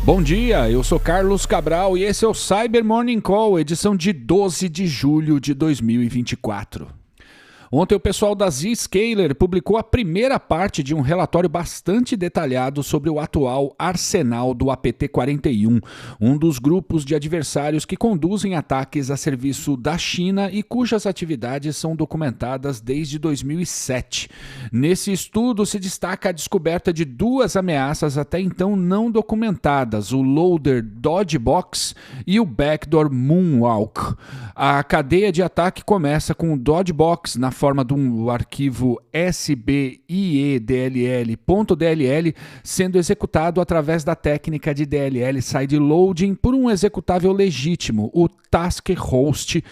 Bom dia, eu sou Carlos Cabral e esse é o Cyber Morning Call, edição de 12 de julho de 2024. Ontem o pessoal da Zscaler publicou a primeira parte de um relatório bastante detalhado sobre o atual arsenal do APT-41, um dos grupos de adversários que conduzem ataques a serviço da China e cujas atividades são documentadas desde 2007. Nesse estudo se destaca a descoberta de duas ameaças até então não documentadas, o Loader Dodgebox e o Backdoor Moonwalk. A cadeia de ataque começa com o Dodgebox na forma de um arquivo sbiedll.dll sendo executado através da técnica de DLL sideloading por um executável legítimo, o taskhost.exe.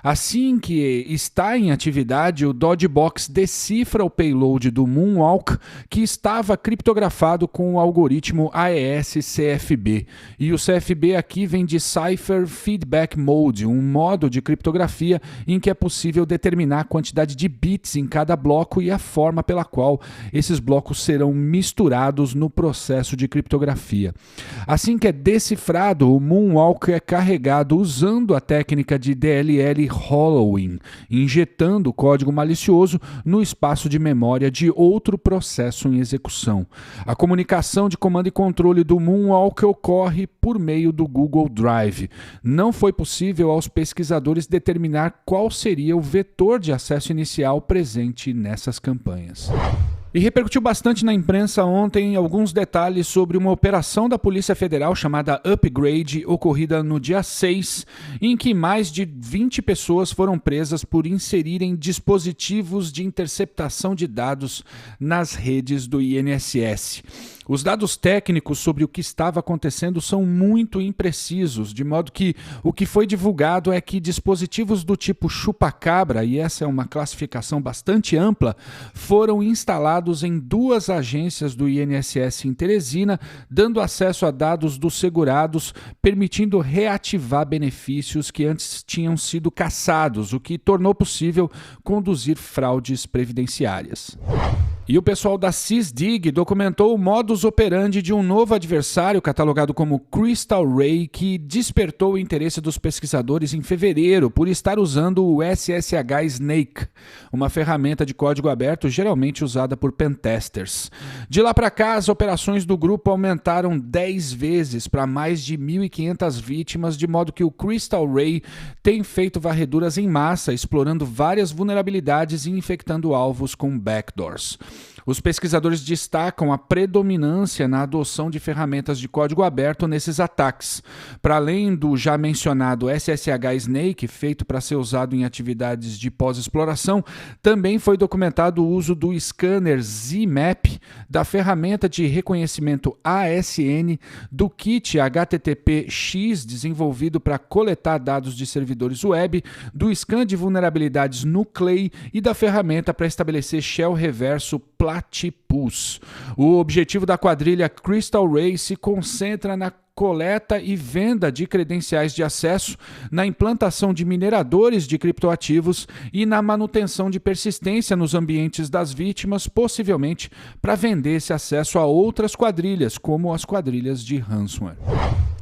Assim que está em atividade, o Dodgebox decifra o payload do Moonwalk, que estava criptografado com o algoritmo AES-CFB. E o CFB aqui vem de Cipher Feedback Mode, um modo de criptografia em que é possível determinar a quantidade de bits em cada bloco e a forma pela qual esses blocos serão misturados no processo de criptografia. Assim que é decifrado, o Moonwalk é carregado usando a técnica de DLL Hollowing, injetando código malicioso no espaço de memória de outro processo em execução. A comunicação de comando e controle do Moonwalk ocorre por meio do Google Drive. Não foi possível aos pesquisadores determinar qual seria o vetor de acesso inicial presente nessas campanhas. E repercutiu bastante na imprensa ontem alguns detalhes sobre uma operação da Polícia Federal chamada Upgrade, ocorrida no dia 6, em que mais de 20 pessoas foram presas por inserirem dispositivos de interceptação de dados nas redes do INSS. Os dados técnicos sobre o que estava acontecendo são muito imprecisos, de modo que o que foi divulgado é que dispositivos do tipo chupa-cabra, e essa é uma classificação bastante ampla, foram instalados em duas agências do INSS em Teresina, dando acesso a dados dos segurados, permitindo reativar benefícios que antes tinham sido cassados, o que tornou possível conduzir fraudes previdenciárias. E o pessoal da Sysdig documentou o modus operandi de um novo adversário catalogado como Crystal Ray, que despertou o interesse dos pesquisadores em fevereiro por estar usando o SSH Snake, uma ferramenta de código aberto geralmente usada por pentesters. De lá para cá, as operações do grupo aumentaram 10 vezes para mais de 1.500 vítimas, de modo que o Crystal Ray tem feito varreduras em massa, explorando várias vulnerabilidades e infectando alvos com backdoors. Os pesquisadores destacam a predominância na adoção de ferramentas de código aberto nesses ataques. Para além do já mencionado SSH Snake, feito para ser usado em atividades de pós-exploração, também foi documentado o uso do scanner ZMap, da ferramenta de reconhecimento ASN, do kit HTTP-X desenvolvido para coletar dados de servidores web, do scan de vulnerabilidades Nuclei e da ferramenta para estabelecer shell reverso Platypus. O objetivo da quadrilha Crystal Ray se concentra na coleta e venda de credenciais de acesso, na implantação de mineradores de criptoativos e na manutenção de persistência nos ambientes das vítimas, possivelmente para vender esse acesso a outras quadrilhas, como as quadrilhas de ransomware.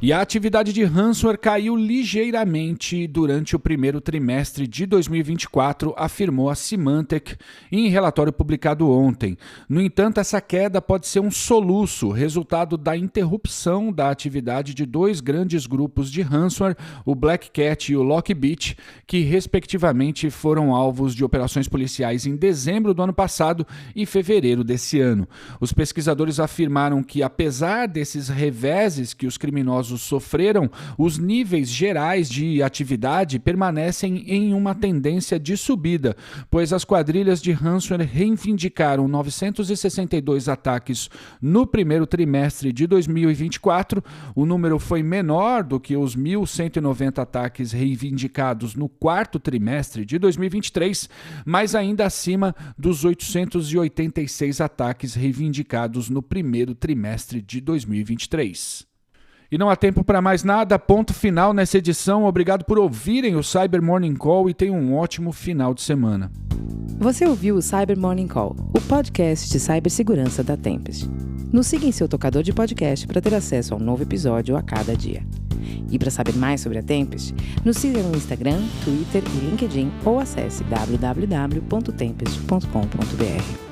E a atividade de ransomware caiu ligeiramente durante o primeiro trimestre de 2024, afirmou a Symantec em relatório publicado ontem. No entanto, essa queda pode ser um soluço, resultado da interrupção da atividade de dois grandes grupos de ransomware, o Black Cat e o Lockbit, que respectivamente foram alvos de operações policiais em dezembro do ano passado e fevereiro desse ano. Os pesquisadores afirmaram que, apesar desses reveses que os criminosos sofreram, os níveis gerais de atividade permanecem em uma tendência de subida, pois as quadrilhas de ransomware reivindicaram 962 ataques no primeiro trimestre de 2024. O número foi menor do que os 1.190 ataques reivindicados no quarto trimestre de 2023, mas ainda acima dos 886 ataques reivindicados no primeiro trimestre de 2023. E não há tempo para mais nada, ponto final nessa edição. Obrigado por ouvirem o Cyber Morning Call e tenham um ótimo final de semana. Você ouviu o Cyber Morning Call, o podcast de cibersegurança da Tempest. Nos siga em seu tocador de podcast para ter acesso a um novo episódio a cada dia. E para saber mais sobre a Tempest, nos siga no Instagram, Twitter e LinkedIn ou acesse www.tempest.com.br.